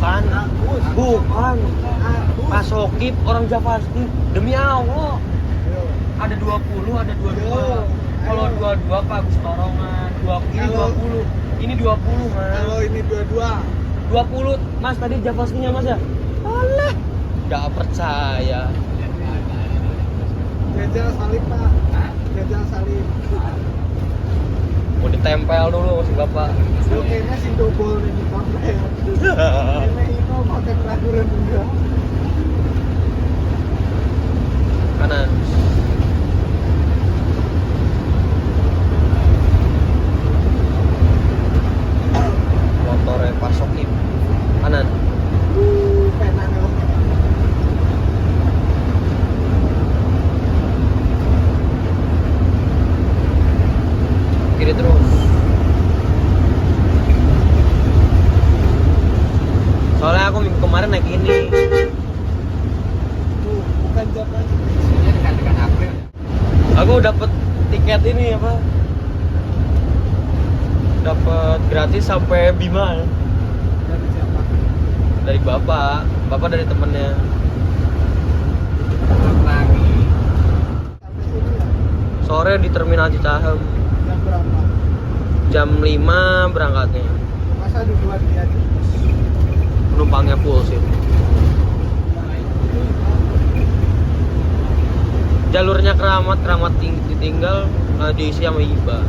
Bukan. Bukan. Pak Sokip orang Javasti. Demi Allah. Ada 20, ada 22. Kalau 22 Pak Agus Torongan. 20, ini 20. Ini 20, Mas. Kalau ini 22. 20, Mas, tadi Javastinya Mas ya? Alah. Enggak percaya. Jajal salib, Pak. Jajal salib. Mau ditempel dulu si Bapak. Lu kayaknya si double nih ditempel. Kayaknya Ino pakai peraturan juga. Kanan. Motornya Pak Sokip. Kanan. Penan lo. Kiri terus. Soalnya aku minggu kemarin naik ini. Tuh, bukan Japan. Aku dapat tiket ini apa? Dapat gratis sampai Bima. Dari siapa? Dari bapak dari temennya. Sampai sini ya? Sore di terminal Cicahem. Jam berapa? Jam 5 berangkatnya. Masa duluan dia nih? Penumpangnya full sih. Jalurnya Keramat ditinggal diisi sama Iba.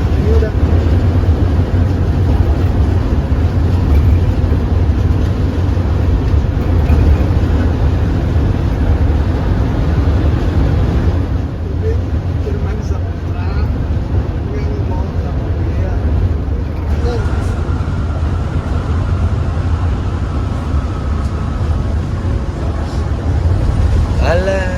Ini udah Jerman Setra yang mau sama dia. Alah.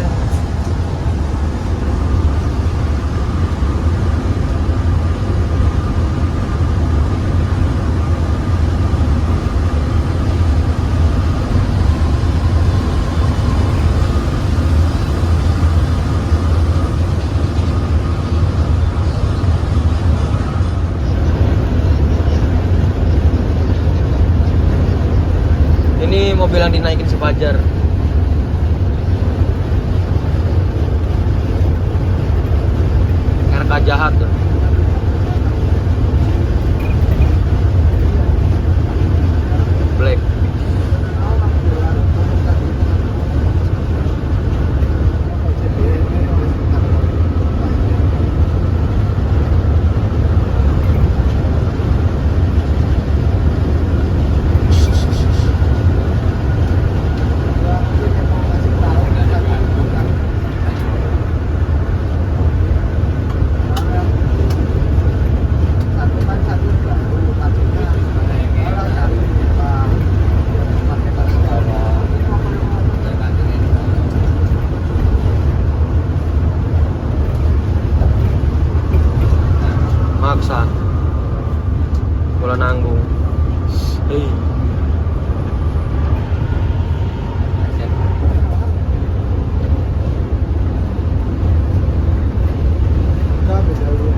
Ini mobil yang dinaikin si Fajar. RK jahat tuh. Black. Maksa. Bola nanggung. Udah beda dulu.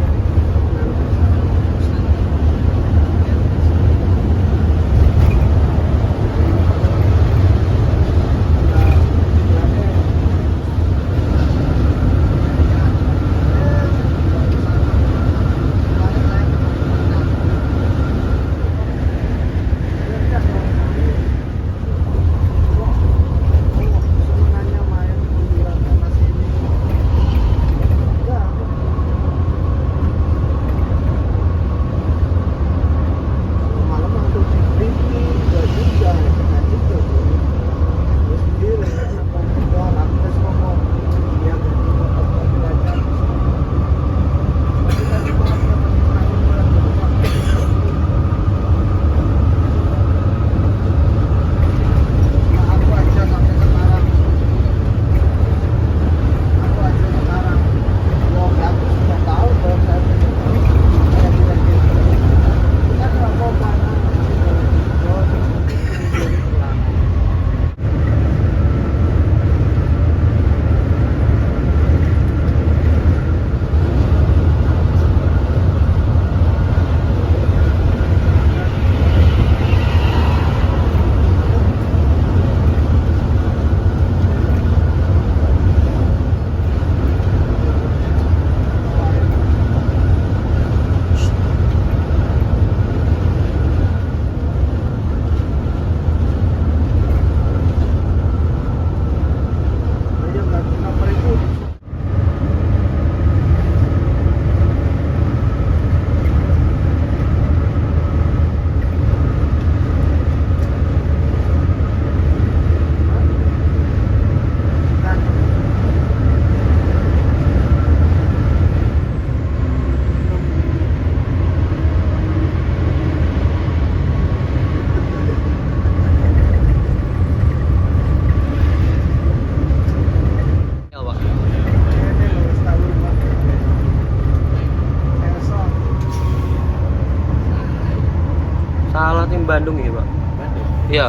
Salah tim Bandung ya, Pak. Bandung. Iya.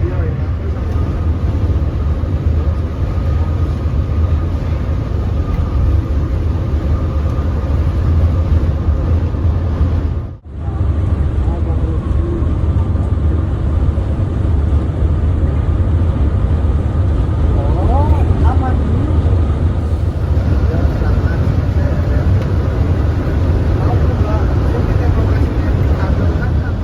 Iya, enak. Oh, aman. Ya, aman. Tahu nggak? Ini kan lokasinya di Tanggerang kan.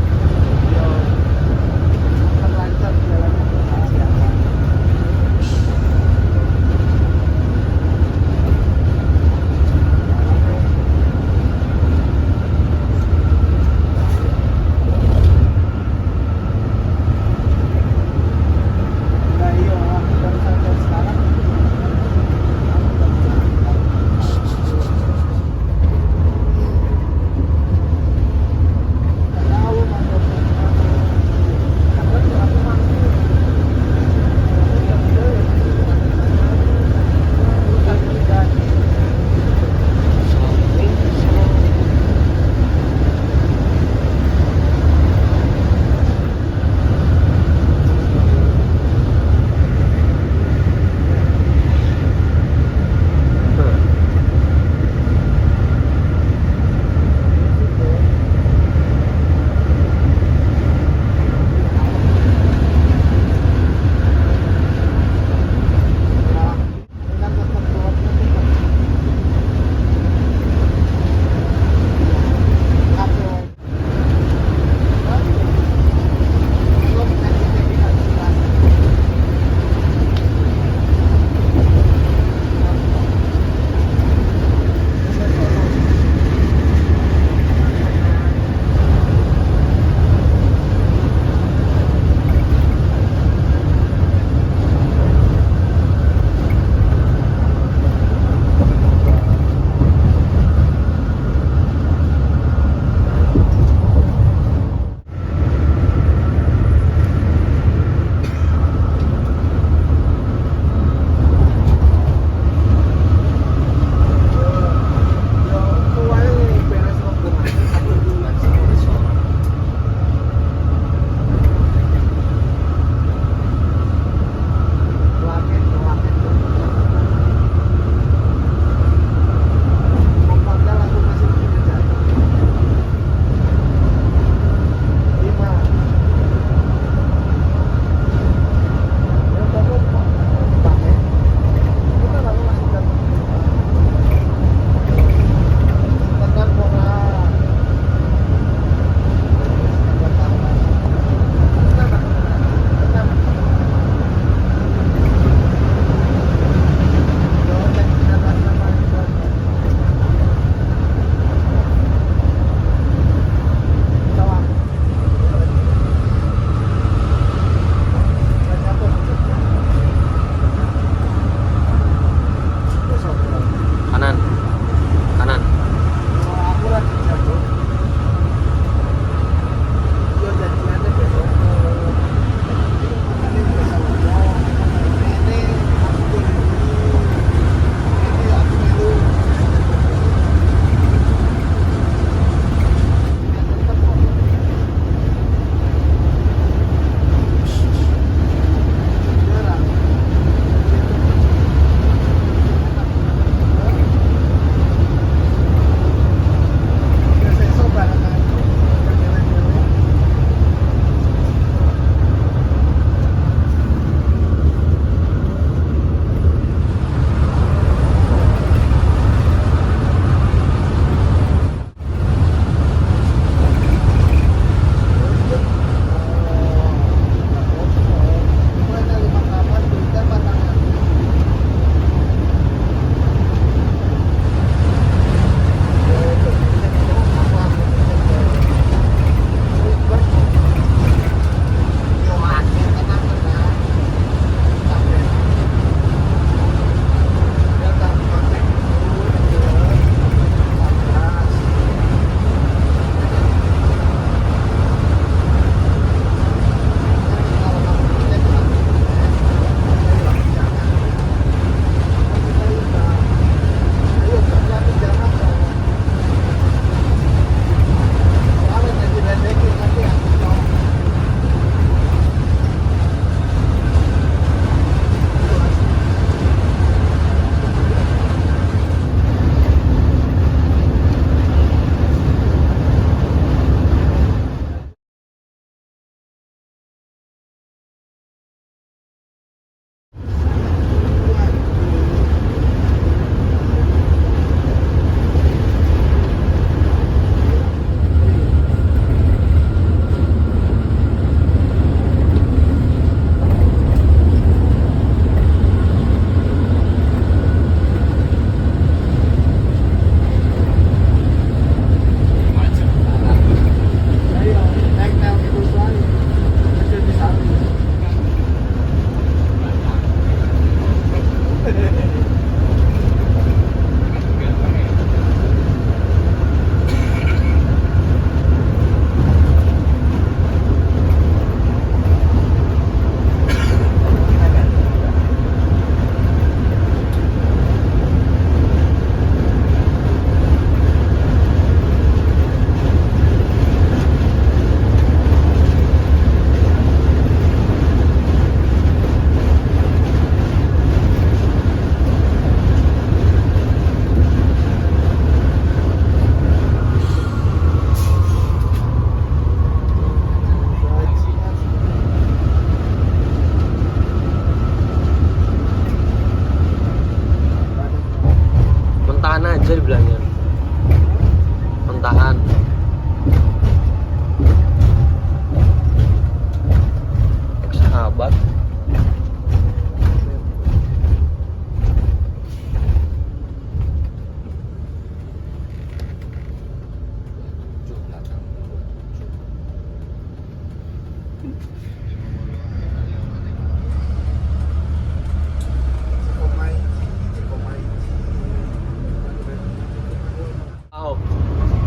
Oh.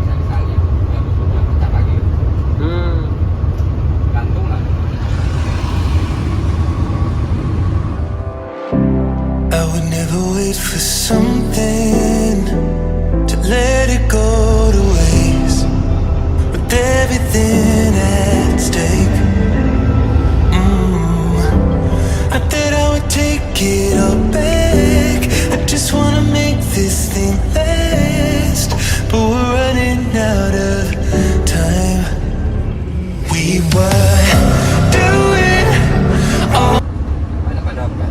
Sekali-sekali ya beberapa pecat lagi gantung lah. I would never wait for something to let it go to waste with everything at stake. I thought I would take it all back. I just wanna make this thing last, but we're running out of time. We were doing all. Pada apa?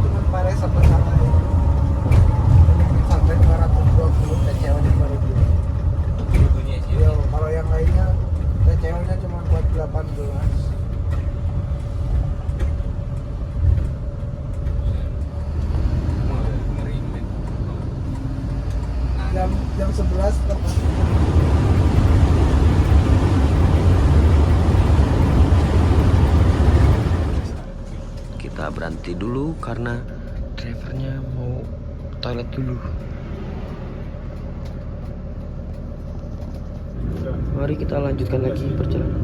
Cuman Pare sama-sama ya. Sampai 220 TCO-nya baru dia. Ibunya sih. Iya, kalau yang lainnya TCO-nya cuma buat 18. Ngeri men. Jam 11 tepat. Kita berhenti dulu karena drivernya mau toilet dulu. Mari kita lanjutkan lagi perjalanan.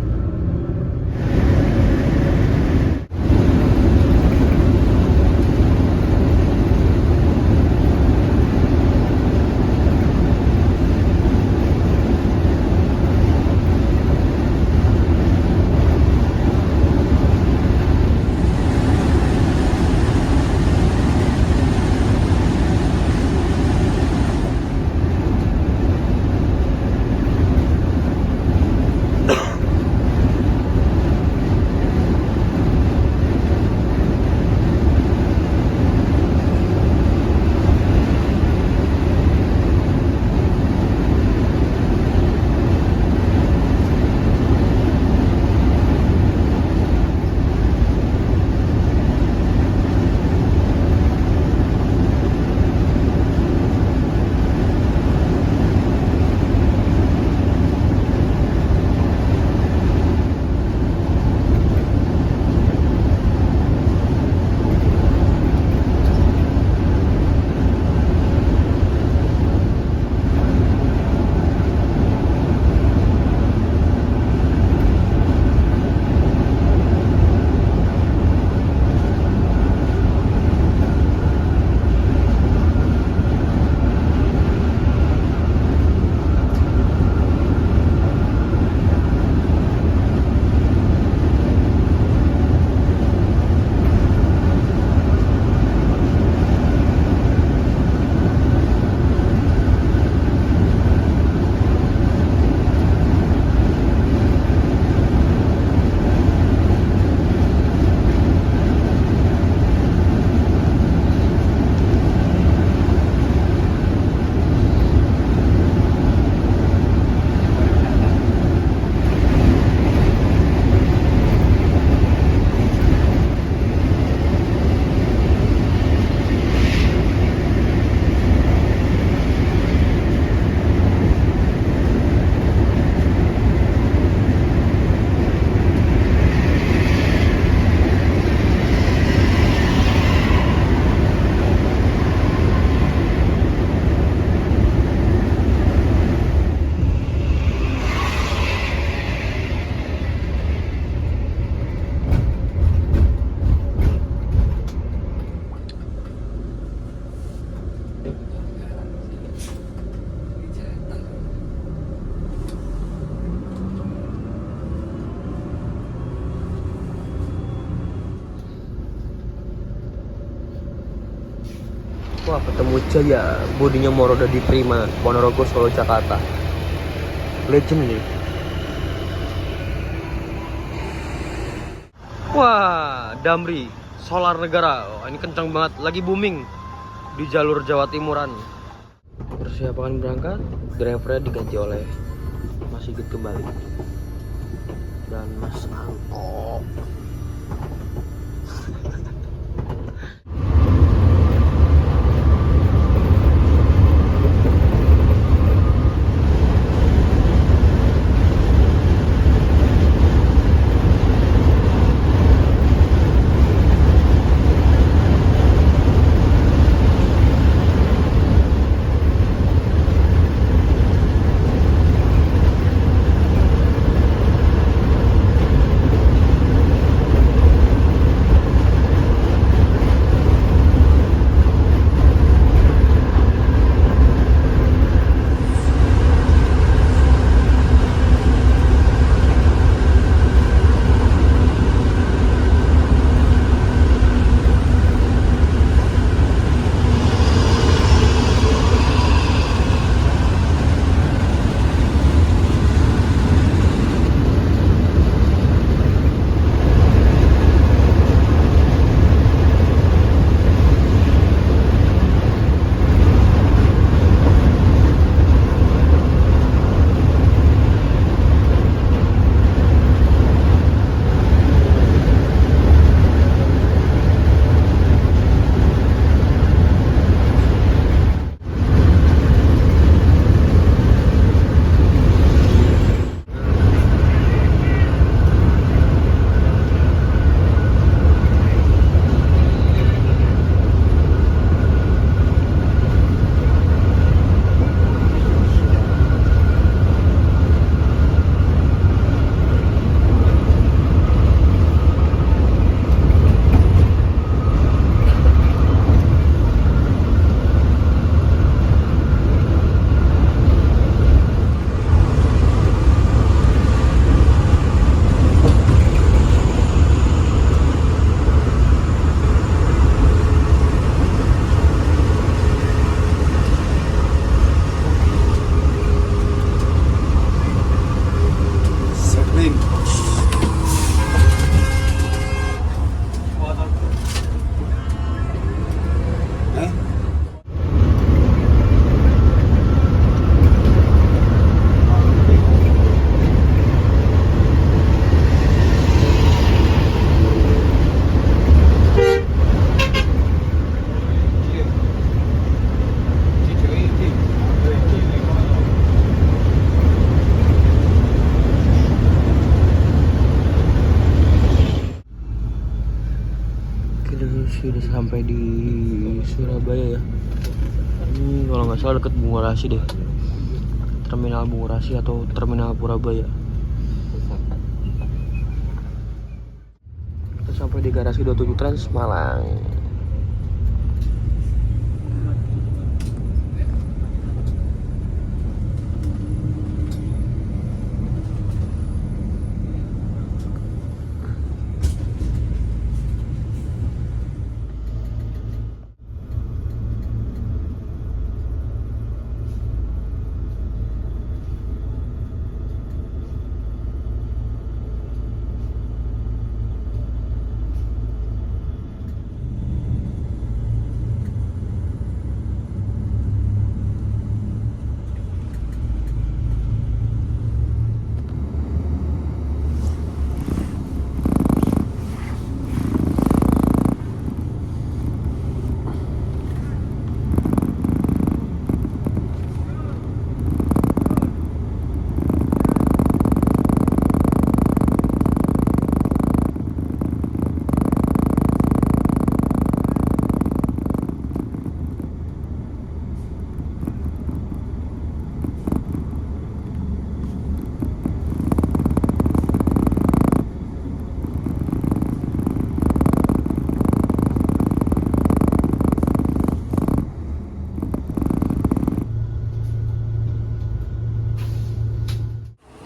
Wah, Petemu Jaya, bodinya Moroda di Prima, Ponorogo, Solo, Jakarta. Legend nih. Wah, Damri, Solar Negara. Oh, ini kencang banget, lagi booming di jalur Jawa Timuran. Persiapan berangkat, drivernya diganti oleh Mas Sigit kembali dan Mas Anto. Sudah sampai di Surabaya ya. Ini kalau nggak salah deket Bungurasi deh, terminal Bungurasi atau terminal Purabaya. Kita sampai di garasi 27 Trans Malang.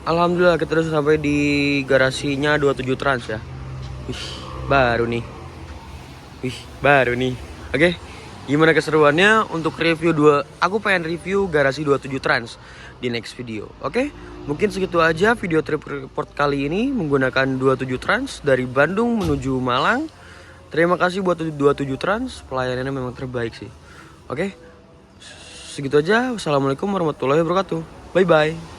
Alhamdulillah kita udah sampai di garasinya 27 Trans ya. Wih, baru nih. Oke, Gimana keseruannya untuk review aku pengen review garasi 27 Trans di next video. Oke? Mungkin segitu aja video trip report kali ini menggunakan 27 Trans dari Bandung menuju Malang. Terima kasih buat 27 Trans, pelayanannya memang terbaik sih. Oke? Segitu aja. Wassalamualaikum warahmatullahi wabarakatuh. Bye bye.